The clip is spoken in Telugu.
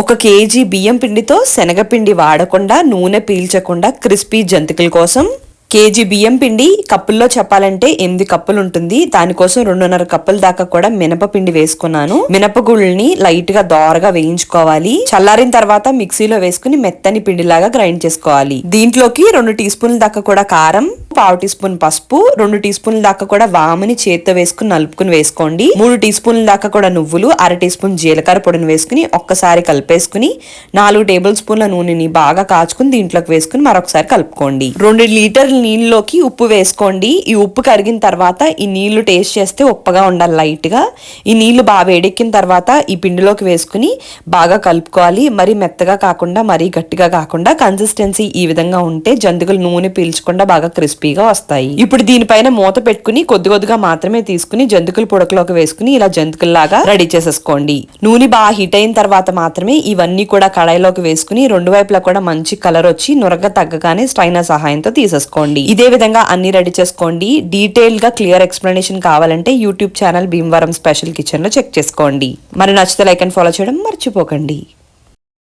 1 కేజీ బియ్యం పిండితో శనగపిండి వాడకుండా నూనె పీల్చకుండా క్రిస్పీ జంతికల కోసం కేజీ బియ్యం పిండి కప్పుల్లో చెప్పాలంటే 8 కప్పులు ఉంటుంది. దానికోసం 2.5 కప్పుల దాకా కూడా మినపపిండి వేసుకున్నాను. మినపగుళ్ళని లైట్ గా దోరగా వేయించుకోవాలి. చల్లారిన తర్వాత మిక్సీలో వేసుకుని మెత్తని పిండిలాగా గ్రైండ్ చేసుకోవాలి. దీంట్లోకి 2 టీ స్పూన్ల దాకా కూడా కారం, 1/2 టీ స్పూన్ పసుపు, 2 టీ స్పూన్ల దాకా కూడా వాముని చేత్తో వేసుకుని నలుపుకుని వేసుకోండి. 3 టీ స్పూన్ల దాకా కూడా నువ్వులు, 1/2 టీ స్పూన్ జీలకర్ర పొడిని వేసుకుని ఒక్కసారి కలిపేసుకుని 4 టేబుల్ స్పూన్ల నూనెని బాగా కాచుకుని దీంట్లోకి వేసుకుని మరొకసారి కలుపుకోండి. 2 లీటర్ల నీళ్ళలోకి ఉప్పు వేసుకోండి. ఈ ఉప్పు కరిగిన తర్వాత ఈ నీళ్లు టేస్ట్ చేస్తే ఉప్పగా ఉండాలి లైట్ గా. ఈ నీళ్లు బాగా వేడెక్కిన తర్వాత ఈ పిండిలోకి వేసుకుని బాగా కలుపుకోవాలి. మరి మెత్తగా కాకుండా మరీ గట్టిగా కాకుండా కన్సిస్టెన్సీ ఈ విధంగా ఉంటే జంతికలు నూనె పీల్చకుండా బాగా క్రిస్పీగా వస్తాయి. ఇప్పుడు దీనిపైన మూత పెట్టుకుని కొద్దిగా మాత్రమే తీసుకుని జంతికలు పుడకలోకి వేసుకుని ఇలా జంతికల్లాగా రెడీ చేసేసుకోండి. నూనె బాగా హీట్ అయిన తర్వాత మాత్రమే ఇవన్నీ కూడా కడాయిలోకి వేసుకుని 2 వైపులా కూడా మంచి కలర్ వచ్చి నురగ తగ్గగానే స్ట్రైనర్ సహాయంతో తీసేసుకోండి. ఇదే విధంగా అన్ని రెడీ చేసుకోండి. డీటెయిల్ గా క్లియర్ ఎక్స్ప్లెనేషన్ కావాలంటే YouTube channel Bhimavaram special kitchen లో చెక్ చేసుకోండి. మరి నచ్చితే లైక్ అండ్ ఫాలో చేయడం మర్చిపోకండి.